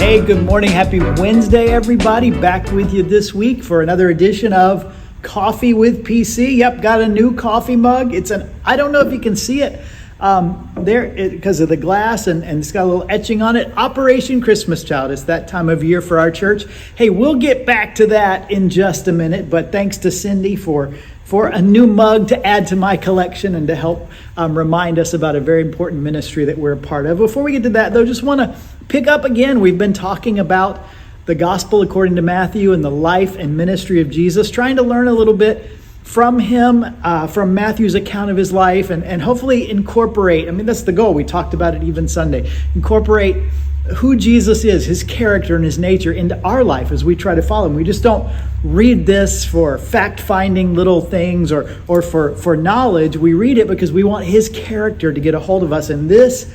Hey, good morning. Happy Wednesday, everybody. Back with you this week for another edition of Coffee with PC. Yep, got a new coffee mug. I don't know if you can see it because of the glass and it's got a little etching on it. Operation Christmas Child. It's that time of year for our church. Hey, we'll get back to that in just a minute, but thanks to Cindy for a new mug to add to my collection and to help remind us about a very important ministry that we're a part of. Before we get to that, though, just want to pick up again. We've been talking about the gospel according to Matthew and the life and ministry of Jesus, trying to learn a little bit from him, from Matthew's account of his life, and hopefully incorporate, that's the goal. We talked about it even Sunday. Incorporate who Jesus is, his character and his nature into our life as we try to follow him. We just don't read this for fact-finding little things or for knowledge. We read it because we want his character to get a hold of us. And this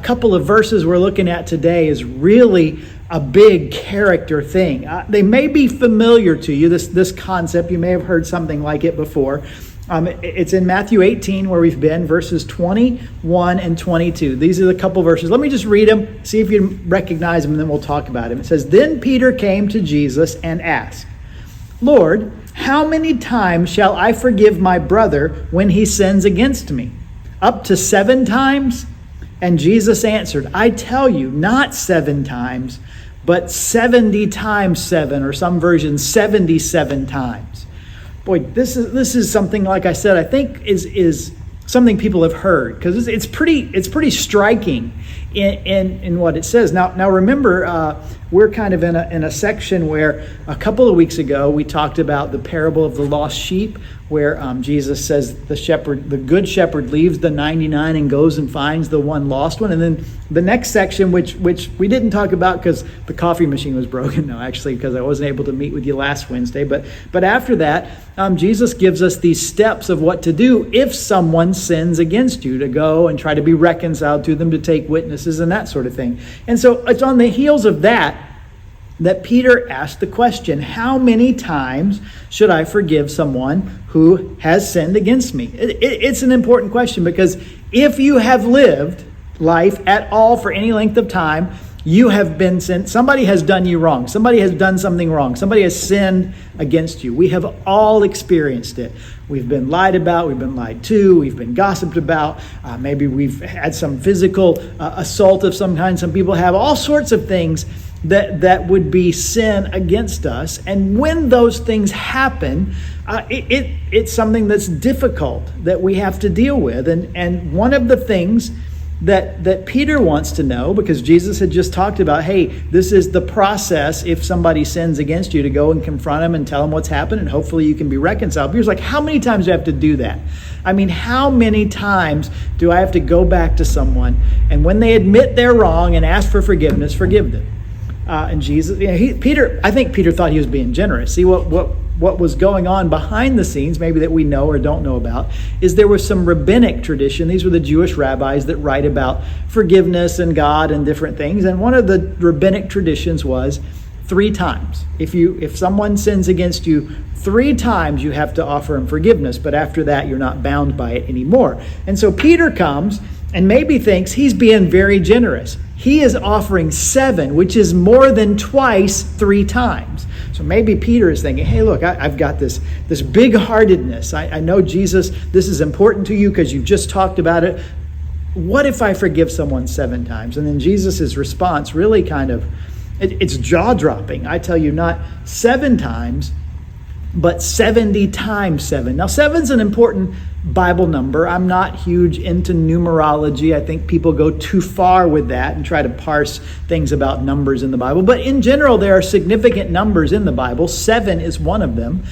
couple of verses we're looking at today is really a big character thing. They may be familiar to you, this concept. You may have heard something like it before. It's in Matthew 18 where we've been, verses 21 and 22. These are the couple verses. Let me just read them, see if you recognize them, and then we'll talk about them. It says, "Then Peter came to Jesus and asked, 'Lord, how many times shall I forgive my brother when he sins against me? Up to 7 times? And Jesus answered, I tell you, not 7 times, but 70 times 7, or some versions 77 times. Boy, this is something, like I said, I think is something people have heard, because it's pretty striking in what it says. Now remember, we're kind of in a section where a couple of weeks ago we talked about the parable of the lost sheep, where Jesus says the good shepherd leaves the 99 and goes and finds the one lost one. And then the next section, which we didn't talk about because the coffee machine was broken. No, actually, because I wasn't able to meet with you last Wednesday. But after that, Jesus gives us these steps of what to do if someone sins against you, to go and try to be reconciled to them, to take witnesses and that sort of thing. And so it's on the heels of that Peter asked the question, how many times should I forgive someone who has sinned against me? It's an important question, because if you have lived life at all for any length of time, you have been sinned. Somebody has done you wrong. Somebody has done something wrong. Somebody has sinned against you. We have all experienced it. We've been lied about. We've been lied to. We've been gossiped about. Maybe we've had some physical assault of some kind. Some people have all sorts of things that would be sin against us. And when those things happen, it's something that's difficult that we have to deal with. And one of the things that Peter wants to know, because Jesus had just talked about, hey, this is the process if somebody sins against you, to go and confront them and tell them what's happened, and hopefully you can be reconciled. Peter's like, how many times do I have to do that? How many times do I have to go back to someone, and when they admit they're wrong and ask for forgiveness, forgive them? And Jesus, I think Peter thought he was being generous. See, what was going on behind the scenes, maybe that we know or don't know about, is there was some rabbinic tradition. These were the Jewish rabbis that write about forgiveness and God and different things. And one of the rabbinic traditions was 3 times. If someone sins against you 3 times, you have to offer him forgiveness. But after that, you're not bound by it anymore. And so Peter comes and maybe thinks he's being very generous. He is offering 7, which is more than twice 3 times. So maybe Peter is thinking, hey, look, I've got this big-heartedness. I know, Jesus, this is important to you because you've just talked about it. What if I forgive someone 7 times? And then Jesus' response really it's jaw-dropping. I tell you, not 7 times, but 70 times 7. Now, 7's an important Bible number. I'm not huge into numerology. I think people go too far with that and try to parse things about numbers in the Bible. But in general, there are significant numbers in the Bible. 7 is one of them.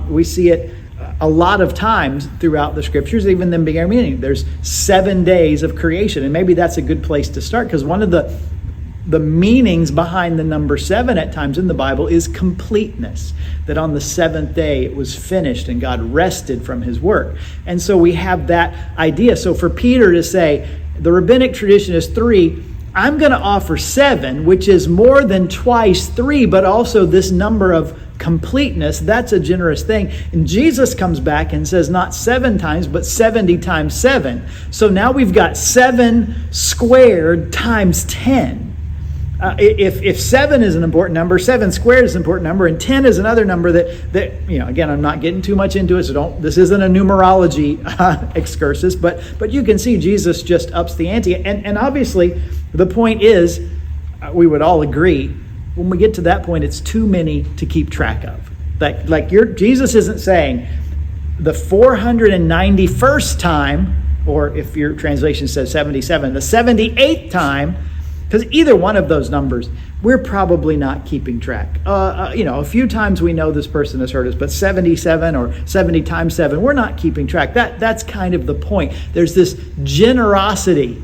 We see it a lot of times throughout the scriptures, even in the beginning. There's 7 days of creation. And maybe that's a good place to start, because one of the meanings behind the number 7 at times in the Bible is completeness, that on the 7th day it was finished and God rested from his work. And so we have that idea. So for Peter to say, the rabbinic tradition is 3, I'm going to offer 7, which is more than twice 3, but also this number of completeness, that's a generous thing. And Jesus comes back and says not 7 times, but 70 times 7. So now we've got 7 squared times 10. If 7 is an important number, 7 squared is an important number, and 10 is another number that again, I'm not getting too much into it, so this isn't a numerology excursus, but you can see Jesus just ups the ante. And obviously, the point is, we would all agree, when we get to that point, it's too many to keep track of. Jesus isn't saying the 491st time, or if your translation says 77, the 78th time, because either one of those numbers, we're probably not keeping track. A few times we know this person has hurt us, but 77 or 70 times 7, we're not keeping track. That's kind of the point. There's this generosity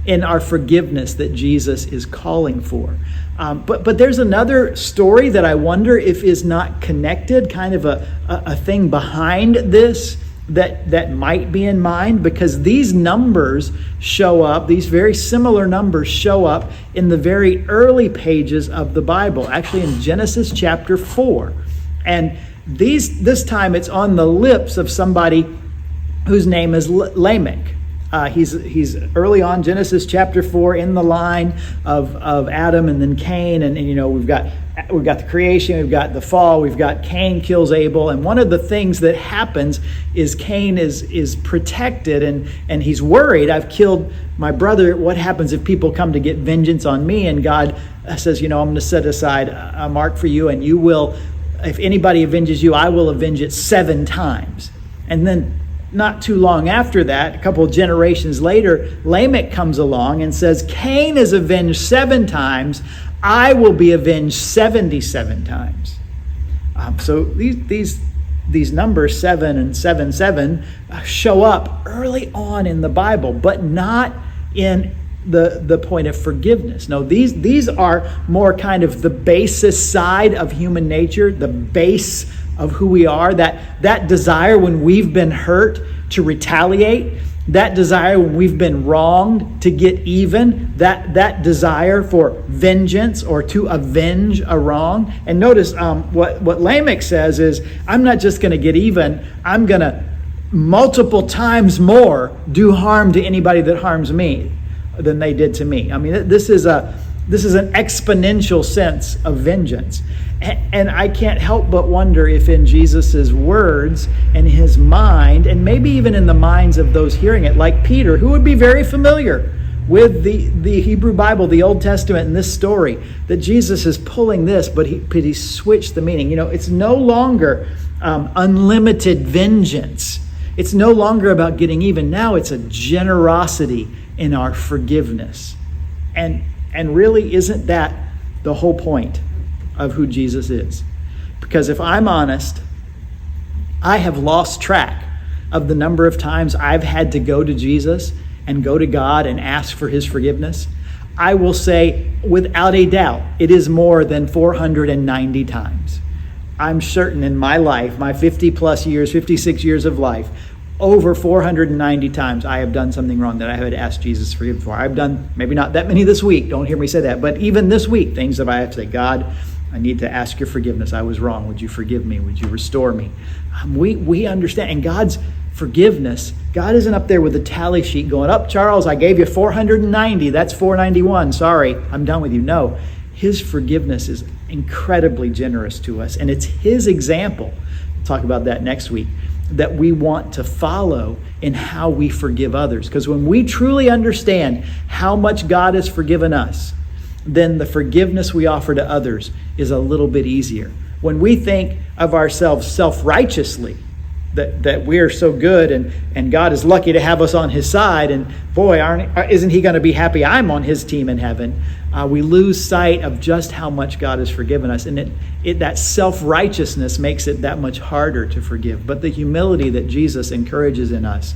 in our forgiveness that Jesus is calling for. But there's another story that I wonder if is not connected, kind of a thing behind this that might be in mind, because these numbers show up, these very similar numbers show up in the very early pages of the Bible, actually in Genesis chapter 4. And this time it's on the lips of somebody whose name is Lamech. He's early on, Genesis chapter 4, in the line of Adam and then Cain, and we've got the creation, we've got the fall, we've got Cain kills Abel, and one of the things that happens is Cain is protected and he's worried, I've killed my brother, what happens if people come to get vengeance on me? And God says, I'm going to set aside a mark for you, and you will, if anybody avenges you, I will avenge it 7 times. And then not too long after that, a couple of generations later, Lamech comes along and says, Cain is avenged 7 times, I will be avenged 77 times. So these numbers 7 and 7 show up early on in the Bible, but not in the point of forgiveness. No, these are more kind of the basis side of human nature, the base of who we are, that desire when we've been hurt to retaliate, that desire when we've been wronged to get even, that desire for vengeance or to avenge a wrong. And notice what Lamech says is, I'm not just going to get even, I'm going to multiple times more do harm to anybody that harms me than they did to me. I mean, this is an exponential sense of vengeance. And I can't help but wonder if in Jesus's words and his mind, and maybe even in the minds of those hearing it, like Peter, who would be very familiar with the Hebrew Bible, the Old Testament, and this story, that Jesus is pulling this, but he switched the meaning. It's no longer unlimited vengeance. It's no longer about getting even. Now it's a generosity in our forgiveness. And really, isn't that the whole point of who Jesus is? Because if I'm honest, I have lost track of the number of times I've had to go to Jesus and go to God and ask for his forgiveness. I will say, without a doubt, it is more than 490 times. I'm certain in my life, my 50 plus years, 56 years of life, over 490 times I have done something wrong that I had asked Jesus for forgiveness for. I've done maybe not that many this week, don't hear me say that, but even this week, things that I have to say, God, I need to ask your forgiveness. I was wrong. Would you forgive me? Would you restore me? We understand. And God's forgiveness, God isn't up there with a tally sheet going, up, Charles, I gave you 490. That's 491. Sorry, I'm done with you. No, his forgiveness is incredibly generous to us. And it's his example, we'll talk about that next week, that we want to follow in how we forgive others. Because when we truly understand how much God has forgiven us, then the forgiveness we offer to others is a little bit easier. When we think of ourselves self-righteously, that we're so good and God is lucky to have us on his side, and boy, isn't he going to be happy I'm on his team in heaven, we lose sight of just how much God has forgiven us. And that self-righteousness makes it that much harder to forgive. But the humility that Jesus encourages in us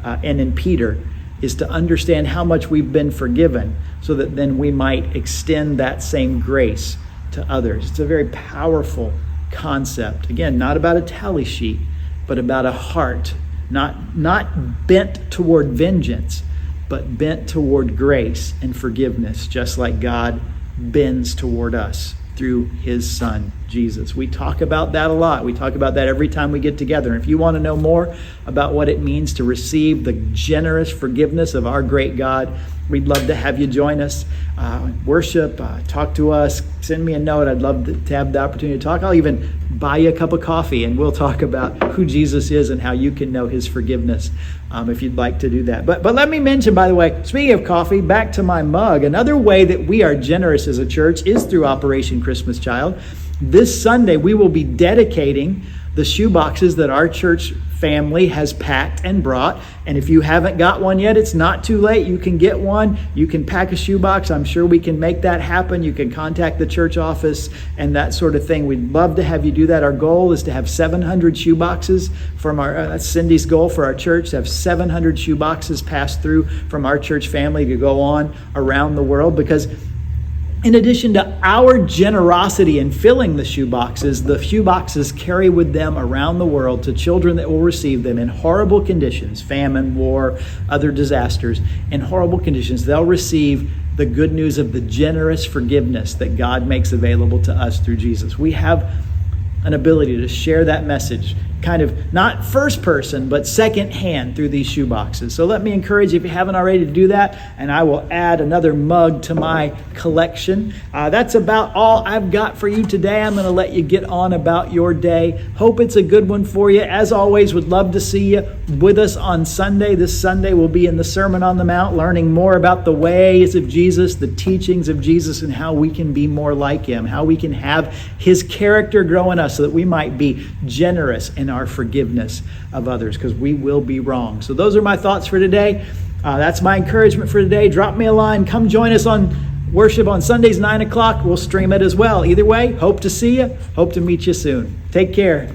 and in Peter is to understand how much we've been forgiven, so that then we might extend that same grace to others. It's a very powerful concept. Again, not about a tally sheet, but about a heart, not bent toward vengeance, but bent toward grace and forgiveness, just like God bends toward us through his son, Jesus. We talk about that a lot. We talk about that every time we get together. And if you want to know more about what it means to receive the generous forgiveness of our great God, we'd love to have you join us. Worship, talk to us, send me a note. I'd love to have the opportunity to talk. I'll even buy you a cup of coffee and we'll talk about who Jesus is and how you can know his forgiveness if you'd like to do that. But let me mention, by the way, speaking of coffee, back to my mug, another way that we are generous as a church is through Operation Christmas Child. This Sunday, we will be dedicating the shoe boxes that our church family has packed and brought. And if you haven't got one yet, it's not too late. You can get one. You can pack a shoebox. I'm sure we can make that happen. You can contact the church office and that sort of thing. We'd love to have you do that. Our goal is to have 700 shoeboxes from that's Cindy's goal for our church, to have 700 shoeboxes passed through from our church family to go on around the world, because in addition to our generosity in filling the shoeboxes carry with them around the world to children that will receive them in horrible conditions, famine, war, other disasters. In horrible conditions, they'll receive the good news of the generous forgiveness that God makes available to us through Jesus. We have an ability to share that message, kind of not first person, but second hand through these shoe boxes. So let me encourage you, if you haven't already, to do that, and I will add another mug to my collection. That's about all I've got for you today. I'm going to let you get on about your day. Hope it's a good one for you. As always, would love to see you with us on Sunday. This Sunday we'll be in the Sermon on the Mount, learning more about the ways of Jesus, the teachings of Jesus, and how we can be more like him, how we can have his character grow in us so that we might be generous in our forgiveness of others, because we will be wrong. So those are my thoughts for today. That's my encouragement for today. Drop me a line. Come join us on worship on Sundays, 9 o'clock. We'll stream it as well. Either way, hope to see you. Hope to meet you soon. Take care.